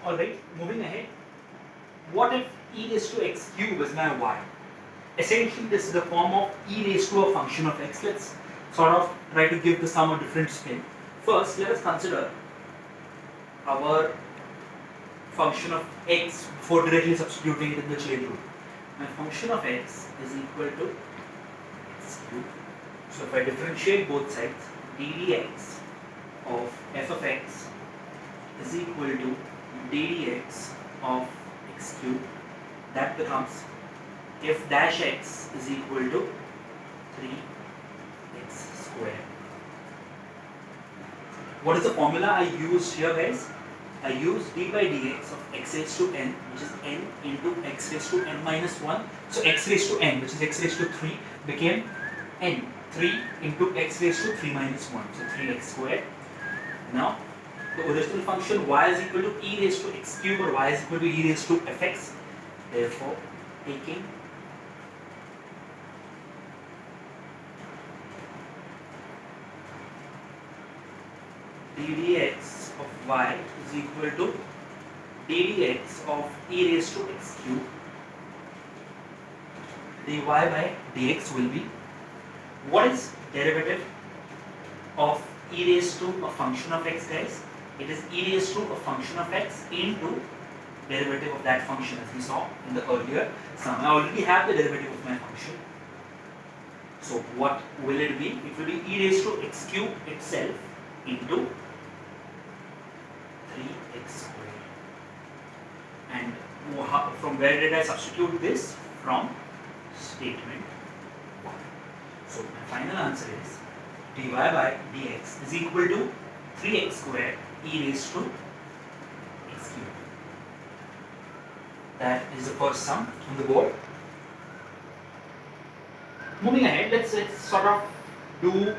Alright, moving ahead. What if e raised to x cube is my y? Essentially, this is the form of e raised to a function of x. Let's sort of try to give the sum a different spin. First, let us consider our function of x before directly substituting it in the chain rule. My function of x is equal to x cube. So if I differentiate both sides, d dx of f of x is equal to d dx of x cube. That becomes f dash x is equal to 3x squared. What is the formula I used here, guys? I used d by dx of x raised to n, which is n into x raised to n minus 1. So x raised to n, which is x raised to 3, became n. 3 into x raised to 3 minus 1, so 3x squared. Now, the original function y is equal to e raised to x cube, or y is equal to e raised to fx. Therefore, taking d dx of y is equal to d dx of e raised to x cube. dy by dx will be, what is derivative of e raised to a function of x, guys? It is e raised to a function of x into derivative of that function, as we saw in the earlier sum. I already have the derivative of my function. So what will it be? It will be e raised to x cube itself into 3x squared. And from where did I substitute this? From statement 1. So my final answer is dy by dx is equal to 3x squared e raised to x cube. That is the first sum on the board. Moving ahead, let's sort of do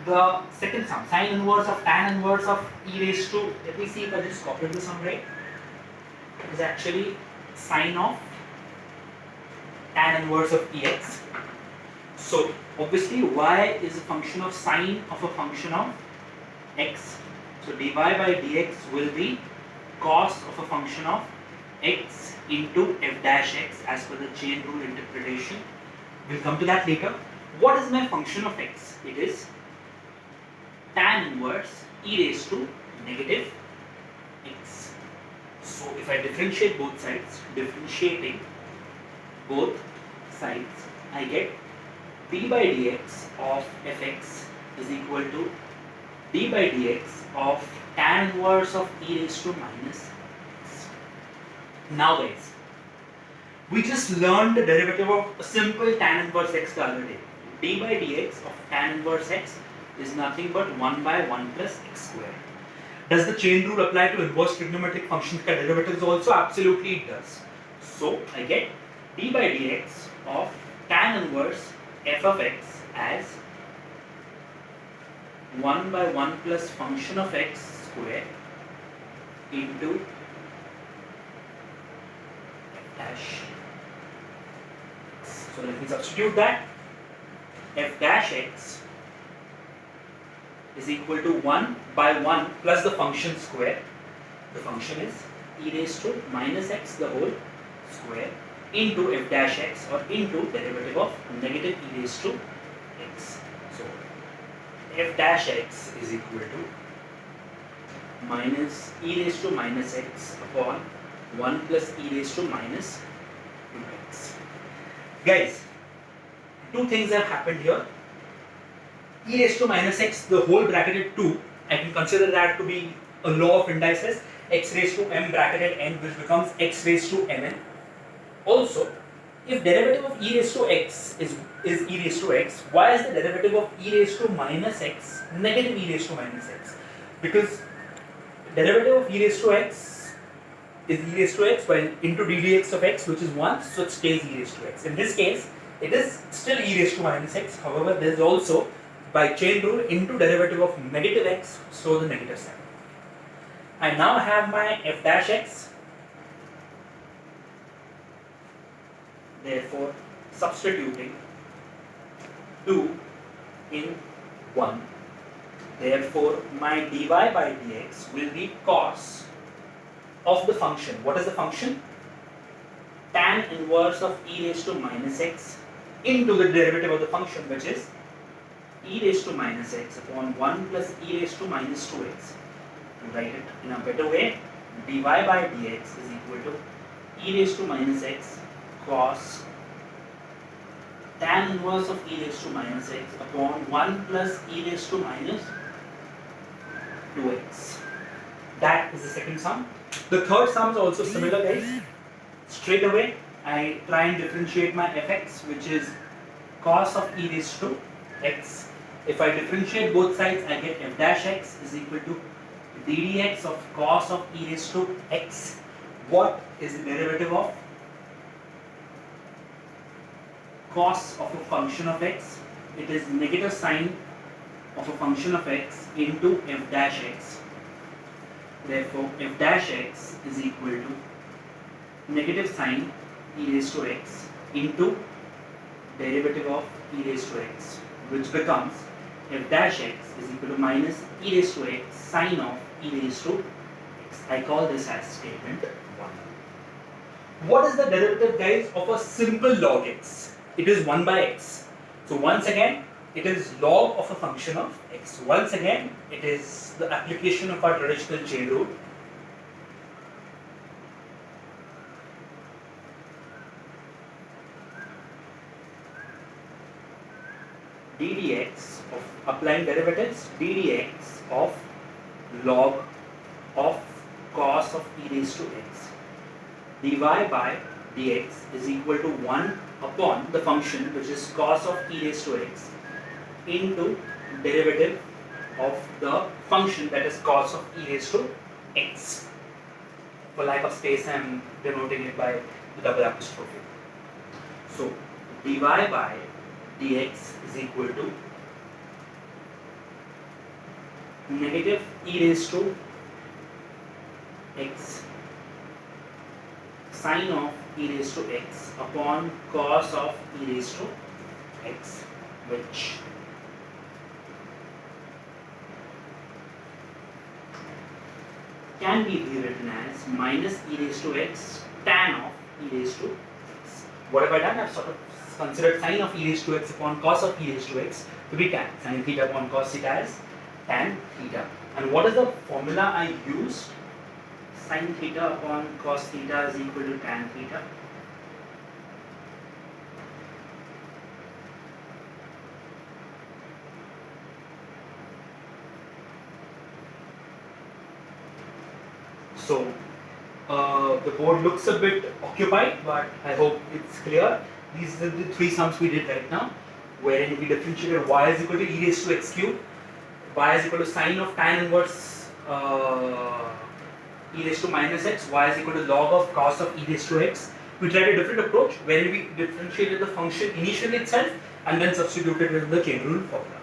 the second sum, sine inverse of tan inverse of e raised to, let me see if I just copied the sum right, is actually sine of tan inverse of ex. So obviously y is a function of sine of a function of x. So dy by dx will be cos of a function of x into f dash x as per the chain rule interpretation. We'll come to that later. What is my function of x? It is tan inverse e raised to negative x. So if I differentiate both sides, differentiating both sides, I get d by dx of fx is equal to d by dx of tan inverse of e raised to minus x. Now guys, we just learned the derivative of a simple tan inverse x the other day. d by dx of tan inverse x is nothing but 1 by 1 plus x squared. Does the chain rule apply to inverse trigonometric functions का derivatives also? Absolutely it does. So I get d by dx of tan inverse f of x as 1 by 1 plus function of x squared into f dash. So let me substitute that. F dash x is equal to 1 by 1 plus the function square. The function is e raised to minus x the whole square into f dash x, or into derivative of negative e raised to x. So f dash x is equal to minus e raised to minus x upon 1 plus e raised to minus 2x. Guys, two things have happened here. E raised to minus x, the whole bracketed 2, I can consider that to be a law of indices, x raised to m bracketed n, which becomes x raised to mn. Also, if derivative of e raised to x is e raised to x, why is the derivative of e raised to minus x negative e raised to minus x? Because derivative of e raised to x is e raised to x while into d dx of x, which is 1, so it stays e raised to x. In this case, it is still e raised to minus x. However, there is also, by chain rule, into derivative of negative x, so the negative sign. I now have my f dash x. Therefore, substituting 2 in 1, Therefore, my dy by dx will be cos of the function. What is the function? Tan inverse of e raised to minus x into the derivative of the function, which is e raised to minus x upon 1 plus e raised to minus 2x. To write it in a better way, dy by dx is equal to e raised to minus x cos tan inverse of e raised to minus x upon 1 plus e raised to minus 2x. That is the second sum. The third sum is also similar, guys. Straight away, I try and differentiate my fx, which is cos of e raised to x. If I differentiate both sides, I get f dash x is equal to ddx of cos of e raised to x. What is the derivative of cos of a function of x? It is negative sine of a function of x into f dash x. Therefore, f dash x is equal to negative sine e raised to x into derivative of e raised to x, which becomes f dash x is equal to minus e raised to x sine of e raised to x. I call this as statement 1. What is the derivative, guys, of a simple log x? It is 1 by x. So once again, it is log of a function of x. Once again, it is the application of our traditional chain rule. ddx of applying derivatives, ddx of log of cos of e raised to x. dy by dx is equal to 1 upon the function, which is cos of e raised to x, into derivative of the function, that is cos of e raised to x. For lack of space, I am denoting it by the double apostrophe. So dy by dx is equal to negative e raised to x sine of e raised to x upon cos of e raised to x, which can be rewritten as minus e raised to x tan of e raised to x. What have I done? I have sort of considered sine of e raised to x upon cos of e raised to x to be tan. Sin theta upon cos theta is tan theta. And what is the formula I used? Sin theta upon cos theta is equal to tan theta. So the board looks a bit occupied, but I hope it's clear. These are the three sums we did right now, wherein we differentiated y is equal to e raised to x cube, y is equal to sine of tan inverse e raised to minus x, y is equal to log of cos of e raised to x. We tried a different approach wherein we differentiated the function initially itself and then substituted it in the chain rule formula.